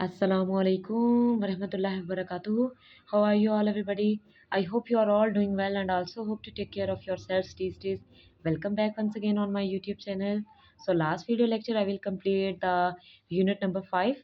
Assalamualaikum warahmatullahi wabarakatuh. How are you all, everybody? I hope you are all doing well and also hope to take care of yourselves these days. Welcome back once again on my YouTube channel. So, last video lecture, I will complete the unit number 5,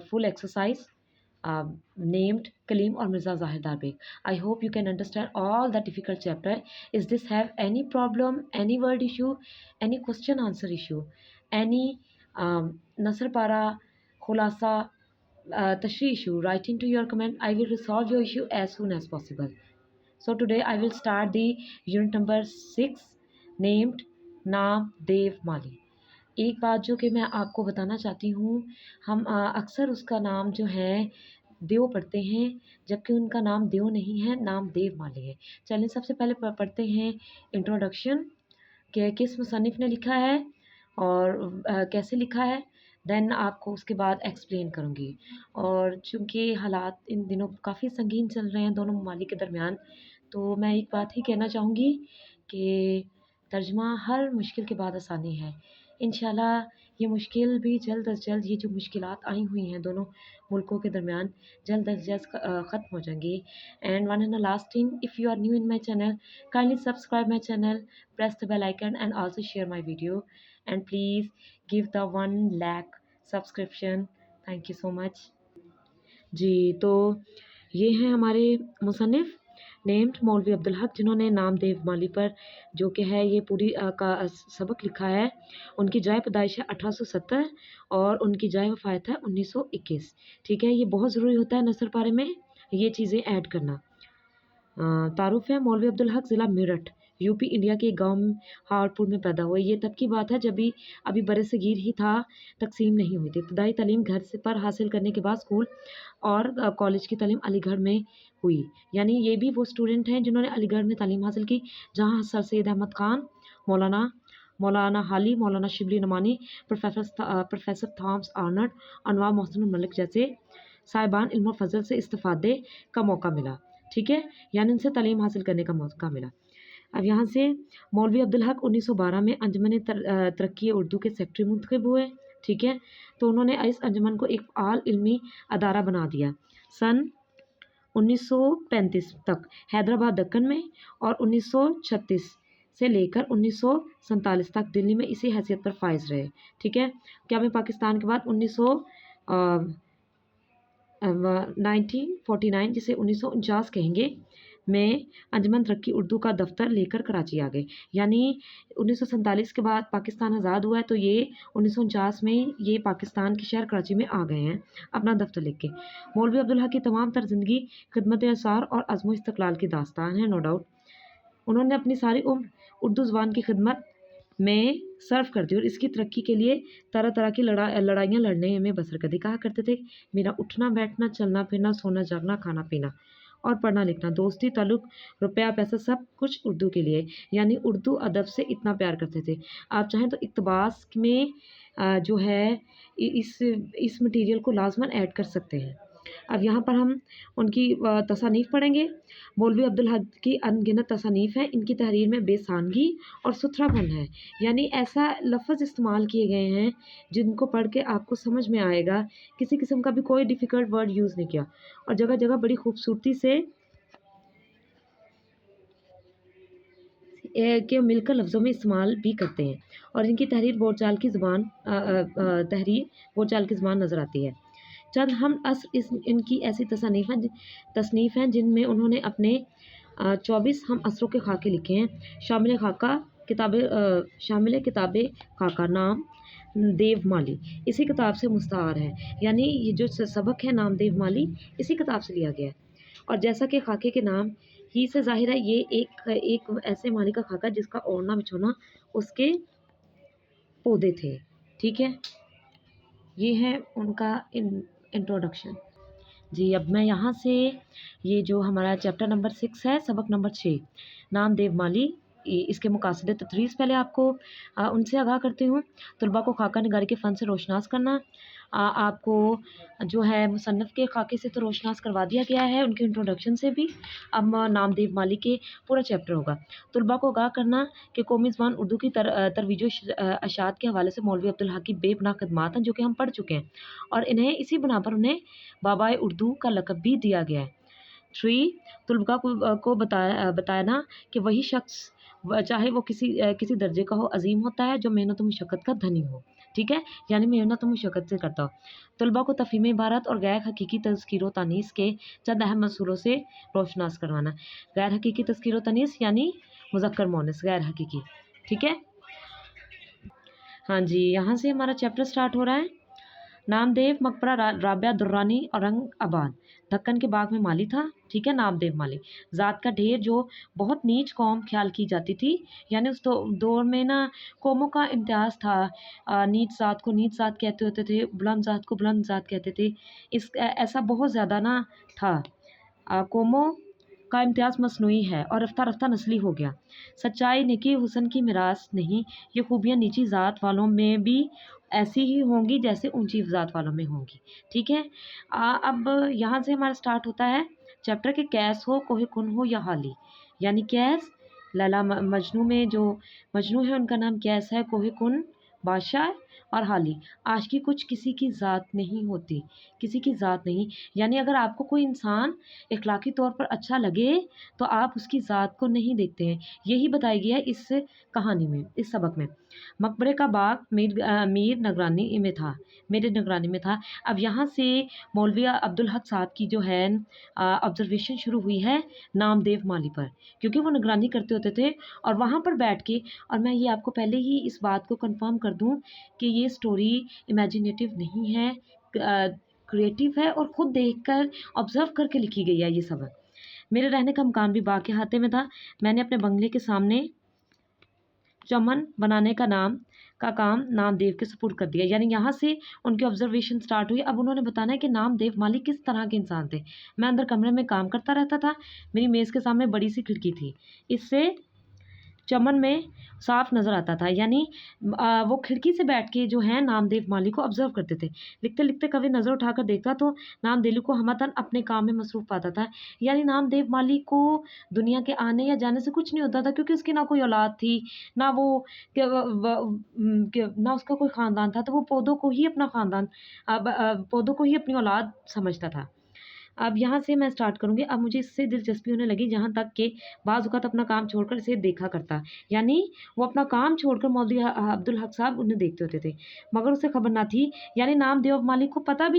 full exercise named Kaleem or Mirza Zahid Darbek. I hope you can understand all the difficult chapter. Is this have any problem, any word issue, any question answer issue, any Nasr Para Khulasa Tashri issue? Write into your comment. I will resolve your issue as soon as possible. So today I will start the unit number 6 named Naam Dev Mali. एक बात जो कि मैं आपको बताना चाहती हूँ, हम अक्सर उसका नाम जो है देव पढ़ते हैं, जबकि उनका नाम देव नहीं है, नाम देव माली है। चलिए सबसे पहले पढ़ते हैं इंट्रोडक्शन कि किस मुसन्निफ़ ने लिखा है और कैसे लिखा है। देन आपको उसके बाद एक्सप्लेन करूँगी। और चूँकि हालात इन दिनों काफ़ी संगीन चल रहे हैं दोनों ममालिक के दरमियान, तो मैं एक बात ही कहना चाहूँगी कि तर्जुमा हर मुश्किल के बाद आसानी है। इंशाल्लाह ये मुश्किल भी जल्द अज़ जल्द, ये जो मुश्किलात आई हुई हैं दोनों मुल्कों के दरमियान, जल्द अज़ जल्द ख़त्म हो जाएंगी। And one and the last thing, if you are new in my channel, kindly subscribe my channel, press the bell icon and also share my video, and please give the 1 lakh subscription. Thank you so much जी। तो ये हैं हमारे मुसन्निफ़ named मौलवी अब्दुल हक, जिन्होंने नाम देव माली पर जो कि है ये पूरी का सबक लिखा है। उनकी जाए पैदाइश है 1870 और उनकी जाए वफ़ात है 1921। ठीक है, ये बहुत ज़रूरी होता है नसर पारे में ये चीज़ें ऐड करना। तारुफ है, मौलवी अब्दुल हक ज़िला मेरठ यूपी इंडिया के गांव हारपुर में पैदा हुए। ये तब की बात है जब अभी बरसगीर ही था, तकसीम नहीं हुई थी। इब्तदाई तालीम घर से पर हासिल करने के बाद स्कूल और कॉलेज की तालीम अलीगढ़ में हुई। यानी ये भी वो स्टूडेंट हैं जिन्होंने अलीगढ़ में तालीम हासिल की, जहाँ सर सैयद अहमद ख़ान, मौलाना हाली, मौलाना शिबली नमानी, प्रोफेसर थॉमस आर्नल्ड, अनवार मोहसिन मलिक जैसे साहिबान इल्म फ़ज़ल से इस्तिफ़ादे का मौका मिला। ठीक है, यानी उनसे तालीम हासिल करने का मौका मिला। अब यहाँ से मौलवी अब्दुल हक 1912 में अंजमन तरक्की उर्दू के सेक्रेटरी मुंतखब हुए। ठीक है, तो उन्होंने इस अंजमन को एक फ़आल इल्मी अदारा बना दिया सन 1935 तक हैदराबाद दक्कन में, और 1936 से लेकर 1947 तक दिल्ली में इसी हैसियत पर फाइज रहे। ठीक है, क्या मैं पाकिस्तान के बाद 1949 जिसे 1949 कहेंगे में अंजमन तरक्की उर्दू का दफ्तर लेकर कराची आ गए। यानी 1947 के बाद पाकिस्तान आज़ाद हुआ है, तो ये 1949 में ये पाकिस्तान के शहर कराची में आ गए हैं अपना दफ्तर लेके। मौलवी अब्दुल हक की तमाम तर ज़िंदगी खिदमत अंसार और अज़्म इस्तक़लाल की दास्तान है, नो डाउट। उन्होंने अपनी सारी उम्र उर्दू ज़बान की खिदमत में सर्व कर दी और इसकी तरक्की के लिए तरह तरह की लड़ाइयाँ लड़ने में बसर कर दी। कहा करते थे, मेरा उठना बैठना, चलना फिरना, सोना जागना, खाना पीना और पढ़ना लिखना, दोस्ती ताल्लुक, रुपया पैसा, सब कुछ उर्दू के लिए। यानी उर्दू अदब से इतना प्यार करते थे। आप चाहें तो इक़्तिबास में जो है इस मटीरियल को लाजमन ऐड कर सकते हैं। अब यहाँ पर हम उनकी तसानीफ़ पढ़ेंगे। मौलवी अब्दुल हक की अनगिनत तसानीफ़ हैं। इनकी तहरीर में बेसानगी और सुथरापन है, यानी ऐसा लफ्ज़ इस्तेमाल किए गए हैं जिनको पढ़ के आपको समझ में आएगा, किसी किस्म का भी कोई डिफ़िकल्ट वर्ड यूज़ नहीं किया, और जगह जगह बड़ी खूबसूरती से के मिलकर लफ्ज़ों में इस्तेमाल भी करते हैं। और इनकी तहरीर बोलचाल की ज़बान नज़र आती है। चंद हम असर इनकी ऐसी तसनीफ़ हैं जिनमें उन्होंने अपने 24 हम असरों के खाके लिखे हैं। शामिल किताब खाका नाम देव माली इसी किताब से मुस्तार है। यानी ये जो सबक है नाम देव माली इसी किताब से लिया गया है। और जैसा कि खाके के नाम ही से ज़ाहिर है, ये एक ऐसे माली का खाका जिसका ओढ़ना बिछोना उसके पौधे थे। ठीक है, ये है उनका इंट्रोडक्शन जी। अब मैं यहाँ से ये जो हमारा चैप्टर नंबर 6 है, सबक नंबर 6 नाम देव माली, इसके मुकासदे तदरीस पहले आपको उनसे आगाह करती हूँ। तलबा को खाका निगारी के फ़न से रोशनास करना। आपको जो है मुसन्नफ़ के खाके से तो रोशनास करवा दिया गया है, उनके इंट्रोडक्शन से भी। अब नामदेव माली के पूरा चैप्टर होगा। तलबा को आगाह करना कि कौमी ज़बान उर्दू की तरवीज अशात के हवाले से मौलवी अब्दुल हक की बेपनाह खदमात हैं, जो कि हम पढ़ चुके हैं, और इन्हें इसी बिना पर उन्हें बाबाए उर्दू का लक़ब भी दिया गया है। 3 तलबा को बताना कि वही शख्स चाहे वो किसी दर्जे का हो, अज़ीम होता है जो मेहनत और मशक्क़त का धनी हो। ठीक है? यानी मेहनत और मशक्क़त से करता हो। तलबा को तफ़हीम इबारत और गैर हकीकी तज़कीर व तानीस के चंद अहम मसूलों से रोशनास करवाना। गैर हकीकी तज़कीर व तानीस यानी मुज़क्कर मुअन्नस गैर हकीकी। ठीक है? हाँ जी, यहाँ से हमारा चैप्टर स्टार्ट हो रहा है। नामदेव मकबरा राबिया दुर्रानी औरंगाबाद दक्कन के बाग में माली था। ठीक है? नामदेव माली ज़ात का ढेर जो बहुत नीच कौम ख्याल की जाती थी, यानी उस दौर में ना कौमों का इम्तियाज़ था। नीच ज़ात को नीच ज़ात कहते होते थे, बुलंद ज़ात को बुलंद ज़ात कहते थे। ऐसा बहुत ज़्यादा ना था। कौमों का इम्तियाज़ मसनूई है और रफ्ता रफ्ता नस्ली हो गया। सच्चाई नेकी हुस्न की मिरास नहीं, ये खूबियाँ नीची ज़ात वालों में भी ऐसी ही होंगी जैसे ऊंची ज़ात वालों में होंगी। ठीक है? अब यहाँ से हमारा स्टार्ट होता है चैप्टर के कैस हो, कोहे कुन हो या हाली। यानी कैस लैला मजनू में जो मजनू है उनका नाम कैस है, कोहे कुन बादशाह, और हाली आशिकी कुछ किसी की ज़ात नहीं होती, किसी की ज़ात नहीं। यानी अगर आपको कोई इंसान इखलाकी तौर पर अच्छा लगे तो आप उसकी ज़ात को नहीं देखते हैं। यही बताया गया है इस कहानी में, इस सबक में। मकबरे का बाग मेरे निगरानी में था। अब यहाँ से मौलवी अब्दुल हक साहब की जो है ऑब्ज़र्वेशन शुरू हुई है नामदेव माली पर, क्योंकि वो निगरानी करते होते थे और वहाँ पर बैठ के, और मैं ये आपको पहले ही इस बात को कन्फर्म कर दूँ कि ये स्टोरी इमेजिनेटिव नहीं है, क्रिएटिव है और ख़ुद देखकर ऑब्ज़र्व करके लिखी गई है ये सबक। मेरे रहने का मकान भी बाग के अहाते में था। मैंने अपने बंगले के सामने चमन बनाने का काम नामदेव के सुपुर्द कर दिया। यानी यहाँ से उनकी ऑब्ज़र्वेशन स्टार्ट हुई। अब उन्होंने बताना है कि नामदेव माली किस तरह के इंसान थे। मैं अंदर कमरे में काम करता रहता था। मेरी मेज़ के सामने बड़ी सी खिड़की थी, इससे चमन में साफ नज़र आता था। यानी वो खिड़की से बैठ के जो है नामदेव माली को ऑब्ज़र्व करते थे। लिखते लिखते कभी नज़र उठाकर देखता तो नामदेव को हमतन अपने काम में मसरूफ़ पाता था। यानी नामदेव माली को दुनिया के आने या जाने से कुछ नहीं होता था, क्योंकि उसकी ना कोई औलाद थी, ना वो ना उसका कोई ख़ानदान था। तो वो पौधों को ही अपना ख़ानदान, पौधों को ही अपनी औलाद समझता था। अब यहाँ से मैं स्टार्ट करूँगी। अब मुझे इससे दिलचस्पी होने लगी, जहाँ तक कि बाज़ औक़ात अपना काम छोड़कर इसे देखा करता। यानी वो अपना काम छोड़कर मौलवी अब्दुल हक साहब उन्हें देखते होते थे, मगर उसे खबर ना थी। यानी नामदेव माली को पता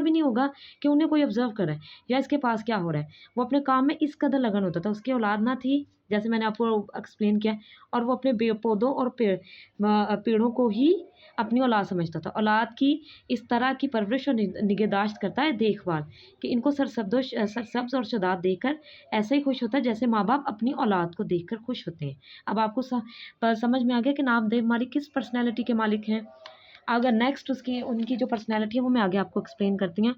भी नहीं होगा कि उन्हें कोई ऑब्ज़र्व कर रहा है या इसके पास क्या हो रहा है। वो अपने काम में इस कदर लगन होता था। उसकी औलाद ना थी, जैसे मैंने आपको एक्सप्लेन किया, और वो अपने पौधों और पेड़ों को ही अपनी औलाद समझता था। औलाद की इस तरह की परवरिश और निगहदाश्त करता है, देखभाल, कि इनको सरसब्ज़ और शदाब देखकर ऐसे ही खुश होता है जैसे माँ-बाप अपनी औलाद को देखकर खुश होते हैं। अब आपको समझ में आ गया कि नामदेव माली किस पर्सनैलिटी के मालिक हैं। अगर नेक्स्ट उनकी जो पर्सनैलिटी है वो मैं आगे आपको एक्सप्लेन करती हूँ।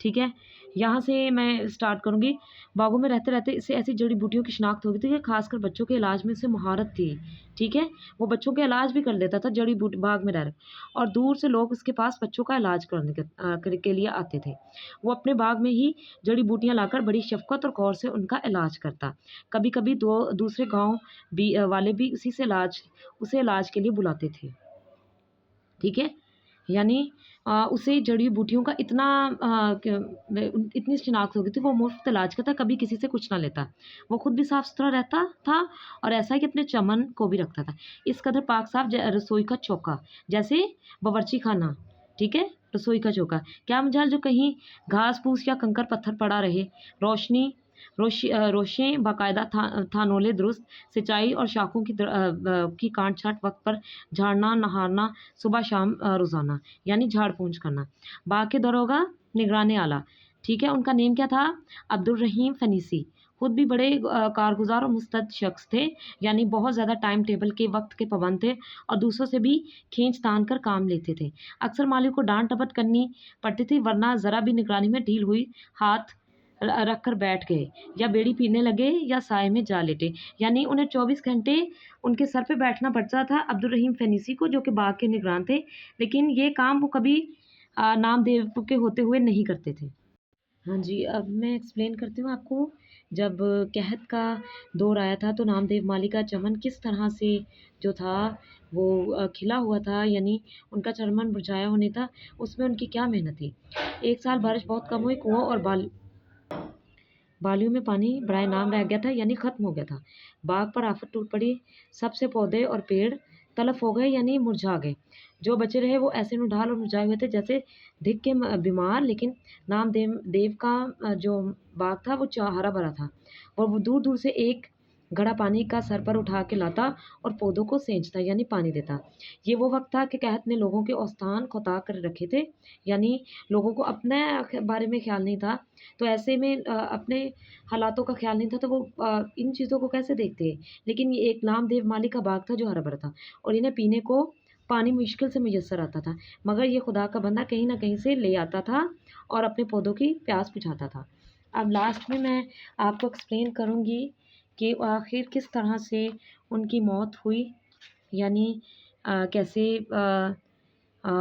ठीक है? यहाँ से मैं स्टार्ट करूँगी। बागों में रहते-रहते इसे ऐसी जड़ी-बूटियों की शिनाख्त हो गई थी कि ख़ासकर बच्चों के इलाज में इसे महारत थी। ठीक है? वो बच्चों का इलाज भी कर लेता था जड़ी-बूटी बाग में रह और दूर से लोग उसके पास बच्चों का इलाज करने के लिए आते थे। वो अपने बाग में ही जड़ी-बूटियाँ लाकर बड़ी शफ़क़त और गौर से उनका इलाज करता। कभी-कभी दूसरे गाँव वाले भी उसे इलाज के लिए बुलाते थे। ठीक है? यानी उसे जड़ी-बूटियों का इतनी शिनाख्त हो गई थी, वो मुफ़्त इलाज करता, कभी किसी से कुछ ना लेता। वो खुद भी साफ़-सुथरा रहता था और ऐसा ही कि अपने चमन को भी रखता था। इस कदर पाक-साफ़ रसोई का चौका, जैसे बावर्ची खाना, ठीक है? रसोई का चौका। क्या मजाल जो कहीं घास-फूस या कंकड़-पत्थर पड़ा रहे। रोशें बाकायदा थानोले दुरुस्त, सिंचाई और शाखों की काट-छाँट वक़्त पर झाड़ना, नहारना, सुबह-शाम रोज़ाना, यानी झाड़-पूंछ करना। बाग के दरोगा निगरान आला, ठीक है? उनका नेम क्या था? अब्दुल रहीम फ़नीसी। खुद भी बड़े कारगुज़ार और मुस्तैद शख़्स थे, यानी बहुत ज़्यादा टाइम टेबल के वक़्त के पाबंद थे और दूसरों से भी खींच-तान कर काम लेते थे। अक्सर मालिक को डाँट-डपट करनी पड़ती थी, वरना ज़रा भी निगरानी में ढील हुई हाथ रख कर बैठ गए, या बीड़ी पीने लगे, या साए में जा लेटे। यानी उन्हें 24 घंटे उनके सर पे बैठना पड़ता था अब्दुल रहीम फ़ेनीसी को, जो कि बाग के निगरान थे। लेकिन ये काम वो कभी नामदेव के होते हुए नहीं करते थे। हाँ जी, अब मैं एक्सप्लेन करती हूँ आपको। जब कहत का दौर आया था, तो नामदेव माली का चमन किस तरह से जो था वो खिला हुआ था, यानी उनका चमन मुरझाया हुआ नहीं था, उसमें उनकी क्या मेहनत थी। एक साल बारिश बहुत कम हुई, कुओं और बालियों में पानी बराए नाम रह गया था, यानी ख़त्म हो गया था। बाग पर आफत टूट पड़ी, सबसे पौधे और पेड़ तलफ हो गए, यानी मुरझा गए। जो बचे रहे वो ऐसे ढाल और मुरझाए हुए थे जैसे धिक के बीमार। लेकिन नामदेव देव का जो बाग था वो हरा भरा था, और वो दूर दूर से एक घड़ा पानी का सर पर उठा के लाता और पौधों को सेंचता, यानी पानी देता। ये वो वक्त था कि कहत ने लोगों के औस्तान खुता कर रखे थे, यानी लोगों को अपने बारे में ख्याल नहीं था। तो ऐसे में अपने हालातों का ख्याल नहीं था, तो वो इन चीज़ों को कैसे देखते। लेकिन ये एक नामदेव माली का बाग था जो हरा भरा था, और इन्हें पीने को पानी मुश्किल से मुयस्सर आता था, मगर ये खुदा का बंदा कहीं ना कहीं से ले आता था और अपने पौधों की प्यास बुझाता था। अब लास्ट में मैं आपको एक्सप्लेन करूँगी कि आखिर किस तरह से उनकी मौत हुई, यानी कैसे अ,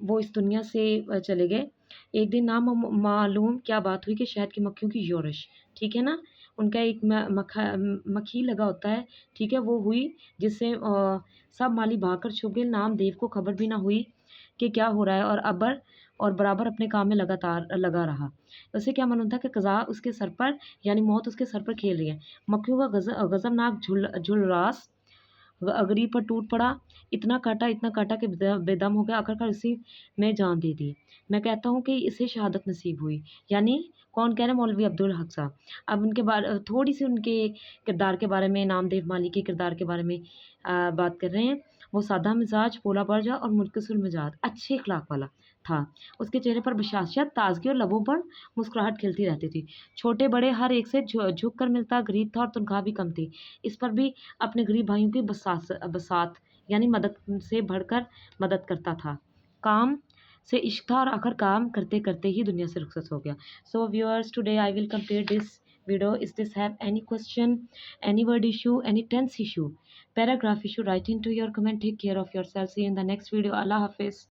वो इस दुनिया से चले गए। एक दिन मालूम क्या बात हुई कि शहद की मक्खियों की योरिश, ठीक है ना? उनका एक मक्खी लगा होता है, ठीक है? वो हुई, जिससे सब माली भागकर छुप गए। नामदेव को खबर भी ना हुई कि क्या हो रहा है, और बराबर अपने काम में लगातार लगा रहा। उसे क्या मालूम था कि क़ज़ा उसके सर पर, यानी मौत उसके सर पर खेल रही है। मक्खियों का गज़बनाक झुलरास अगरी पर टूट पड़ा। इतना काटा कि बेदम हो गया, आखिरकार उसी में जान दे दी। मैं कहता हूँ कि इसे शहादत नसीब हुई। यानी कौन कह रहे हैं? मौलवी अब्दुल हक साहब। अब उनके बारे थोड़ी-सी उनके किरदार के बारे में, नामदेव माली के किरदार के बारे में बात कर रहे हैं। वो सादा मिज़ाज, भोला परजा और मुनकसुर मिजाज, अच्छे अखलाक वाला था। उसके चेहरे पर बशाशत, ताज़गी और लबों पर मुस्कुराहट खिलती रहती थी। छोटे-बड़े हर एक से झुक कर मिलता, गरीब था और तनख्वाह भी कम थी। इस पर भी अपने गरीब भाइयों की बसात, यानी मदद से बढ़कर मदद करता था। काम से इश्क था, और आखिर काम करते-करते ही दुनिया से रुखसत हो गया। So viewers, today I will complete this video. Is this have any question, any word issue, any tense issue, paragraph issue? Write into your comment. Take care of yourself. See you in the next video. Allah Hafiz.